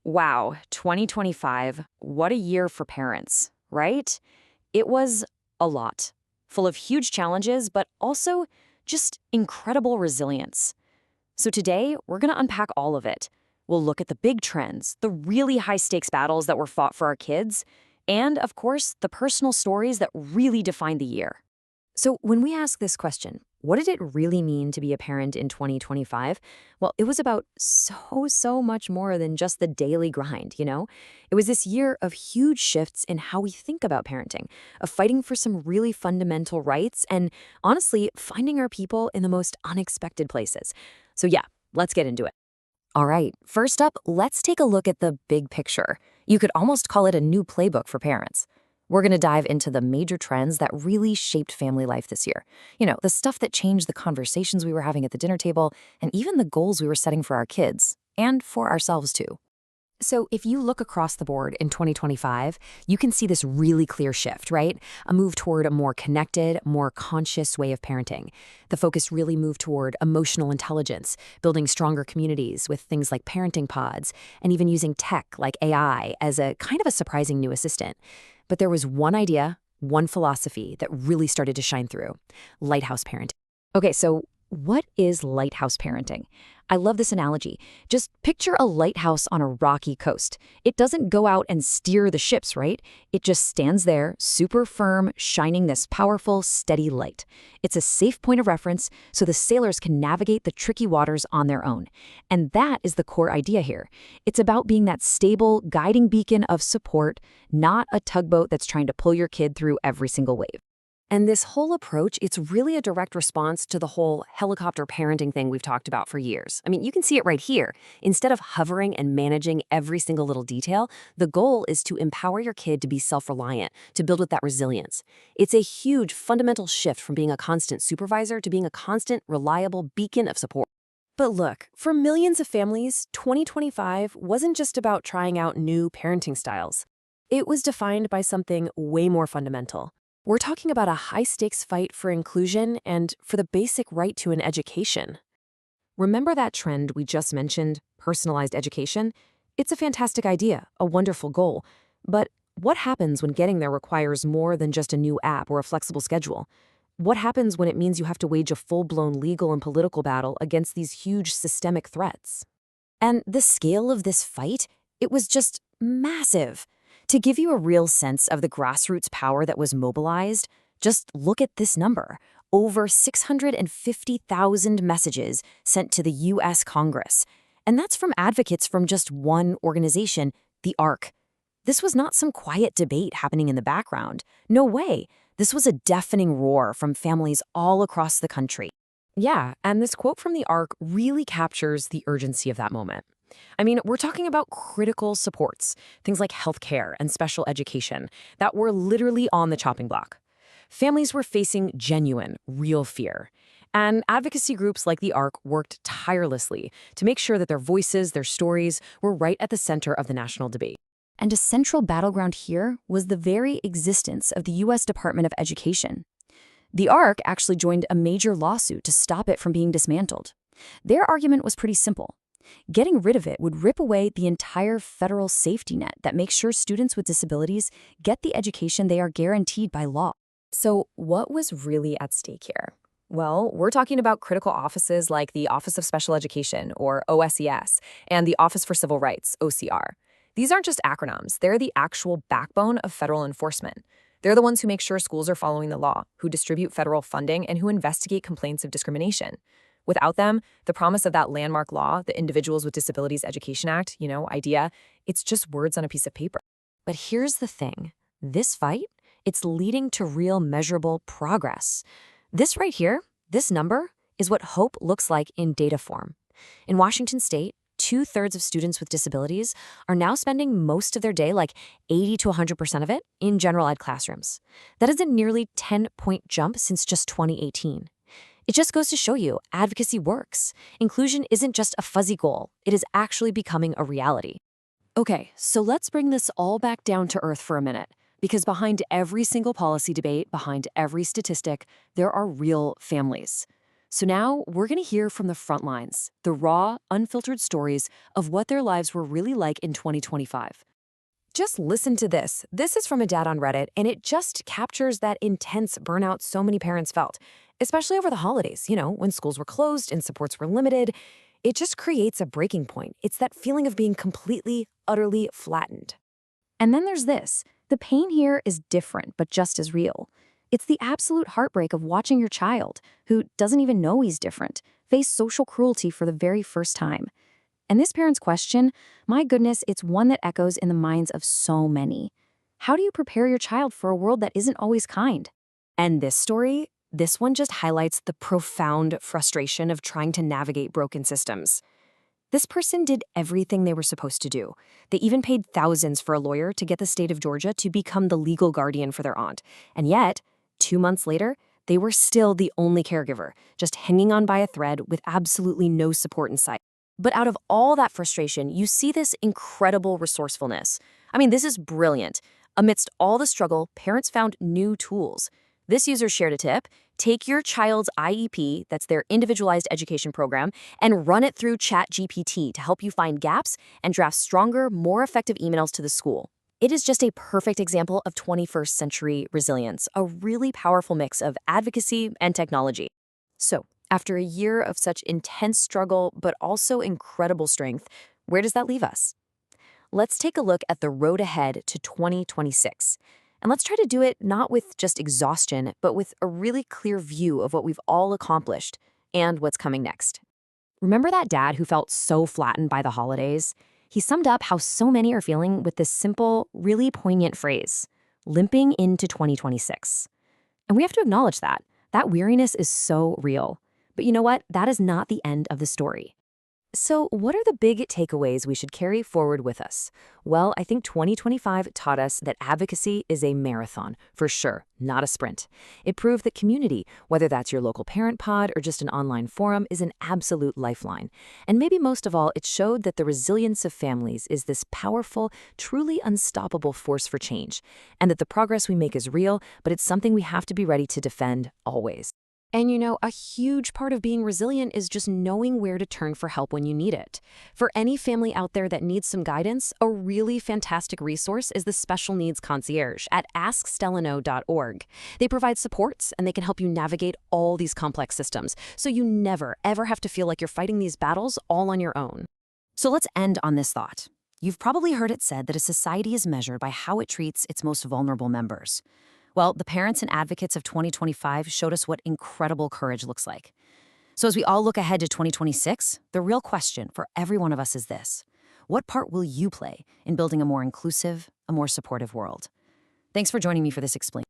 Wow, 2025, what a year for parents, right? It was a lot, full of huge challenges, but also just incredible resilience. So today, we're going to unpack all of it. We'll look at the big trends, the really high stakes battles that were fought for our kids, and of course, the personal stories that really defined the year. So, when we ask this question, what did it really mean to be a parent in 2025? Well, it was about so much more than just the daily grind, you know? It was this year of huge shifts in how we think about parenting, of fighting for some really fundamental rights, and honestly, finding our people in the most unexpected places. So, yeah, let's get into it. All right, first up, let's take a look at the big picture. You could almost call it a new playbook for parents. We're going to dive into the major trends that really shaped family life this year. You know, the stuff that changed the conversations we were having at the dinner table, and even the goals we were setting for our kids, and for ourselves too. So if you look across the board in 2025, you can see this really clear shift, right? A move toward a more connected, more conscious way of parenting. The focus really moved toward emotional intelligence, building stronger communities with things like parenting pods, and even using tech like AI as a kind of a surprising new assistant. But there was one idea, one philosophy that really started to shine through: lighthouse parenting. Okay, so what is lighthouse parenting? I love this analogy. Just picture a lighthouse on a rocky coast. It doesn't go out and steer the ships, right? It just stands there, super firm, shining this powerful, steady light. It's a safe point of reference so the sailors can navigate the tricky waters on their own. And that is the core idea here. It's about being that stable, guiding beacon of support, not a tugboat that's trying to pull your kid through every single wave. And this whole approach, it's really a direct response to the whole helicopter parenting thing we've talked about for years. I mean, you can see it right here. Instead of hovering and managing every single little detail, the goal is to empower your kid to be self-reliant, to build with that resilience. It's a huge fundamental shift from being a constant supervisor to being a constant, reliable beacon of support. But look, for millions of families, 2025 wasn't just about trying out new parenting styles. It was defined by something way more fundamental. We're talking about a high-stakes fight for inclusion and for the basic right to an education. Remember that trend we just mentioned, personalized education? It's a fantastic idea, a wonderful goal. But what happens when getting there requires more than just a new app or a flexible schedule? What happens when it means you have to wage a full-blown legal and political battle against these huge systemic threats? And the scale of this fight, it was just massive. To give you a real sense of the grassroots power that was mobilized, just look at this number: over 650,000 messages sent to the U.S. Congress. And that's from advocates from just one organization, the ARC. This was not some quiet debate happening in the background. No way. This was a deafening roar from families all across the country. Yeah, and this quote from the ARC really captures the urgency of that moment. I mean, we're talking about critical supports, things like healthcare and special education, that were literally on the chopping block. Families were facing genuine, real fear. And advocacy groups like the ARC worked tirelessly to make sure that their voices, their stories, were right at the center of the national debate. And a central battleground here was the very existence of the U.S. Department of Education. The ARC actually joined a major lawsuit to stop it from being dismantled. Their argument was pretty simple. Getting rid of it would rip away the entire federal safety net that makes sure students with disabilities get the education they are guaranteed by law. So what was really at stake here? Well, we're talking about critical offices like the Office of Special Education, or OSES, and the Office for Civil Rights, OCR. These aren't just acronyms, they're the actual backbone of federal enforcement. They're the ones who make sure schools are following the law, who distribute federal funding, and who investigate complaints of discrimination. Without them, the promise of that landmark law, the Individuals with Disabilities Education Act, idea, it's just words on a piece of paper. But here's the thing. This fight, it's leading to real measurable progress. This right here, this number, is what hope looks like in data form. In Washington state, 2/3 of students with disabilities are now spending most of their day, like 80 to 100% of it, in general ed classrooms. That is a nearly 10-point jump since just 2018. It just goes to show you, advocacy works. Inclusion isn't just a fuzzy goal, it is actually becoming a reality. Okay, so let's bring this all back down to earth for a minute, because behind every single policy debate, behind every statistic, there are real families. So now we're going to hear from the front lines, the raw, unfiltered stories of what their lives were really like in 2025. Just listen to this. This is from a dad on Reddit, and it just captures that intense burnout so many parents felt, especially over the holidays, when schools were closed and supports were limited. It just creates a breaking point. It's that feeling of being completely, utterly flattened. And then there's this. The pain here is different, but just as real. It's the absolute heartbreak of watching your child, who doesn't even know he's different, face social cruelty for the very first time. And this parent's question, my goodness, it's one that echoes in the minds of so many. How do you prepare your child for a world that isn't always kind? And this story, this one just highlights the profound frustration of trying to navigate broken systems. This person did everything they were supposed to do. They even paid thousands for a lawyer to get the state of Georgia to become the legal guardian for their aunt. And yet, 2 months later, they were still the only caregiver, just hanging on by a thread with absolutely no support in sight. But out of all that frustration, you see this incredible resourcefulness. I mean, this is brilliant. Amidst all the struggle, parents found new tools. This user shared a tip. Take your child's IEP, that's their individualized education program, and run it through ChatGPT to help you find gaps and draft stronger, more effective emails to the school. It is just a perfect example of 21st century resilience, a really powerful mix of advocacy and technology. So, after a year of such intense struggle, but also incredible strength, where does that leave us? Let's take a look at the road ahead to 2026. And let's try to do it not with just exhaustion, but with a really clear view of what we've all accomplished and what's coming next. Remember that dad who felt so flattened by the holidays? He summed up how so many are feeling with this simple, really poignant phrase, limping into 2026. And we have to acknowledge that. That weariness is so real. But you know what? That is not the end of the story. So what are the big takeaways we should carry forward with us? Well, I think 2025 taught us that advocacy is a marathon, for sure, not a sprint. It proved that community, whether that's your local parent pod or just an online forum, is an absolute lifeline. And maybe most of all, it showed that the resilience of families is this powerful, truly unstoppable force for change, and that the progress we make is real, but it's something we have to be ready to defend always. And a huge part of being resilient is just knowing where to turn for help when you need it. For any family out there that needs some guidance, a really fantastic resource is the Special Needs Concierge at askstellano.org. They provide supports and they can help you navigate all these complex systems, so you never, ever have to feel like you're fighting these battles all on your own. So let's end on this thought. You've probably heard it said that a society is measured by how it treats its most vulnerable members. Well, the parents and advocates of 2025 showed us what incredible courage looks like. So as we all look ahead to 2026, the real question for every one of us is this: what part will you play in building a more inclusive, a more supportive world? Thanks for joining me for this Explain.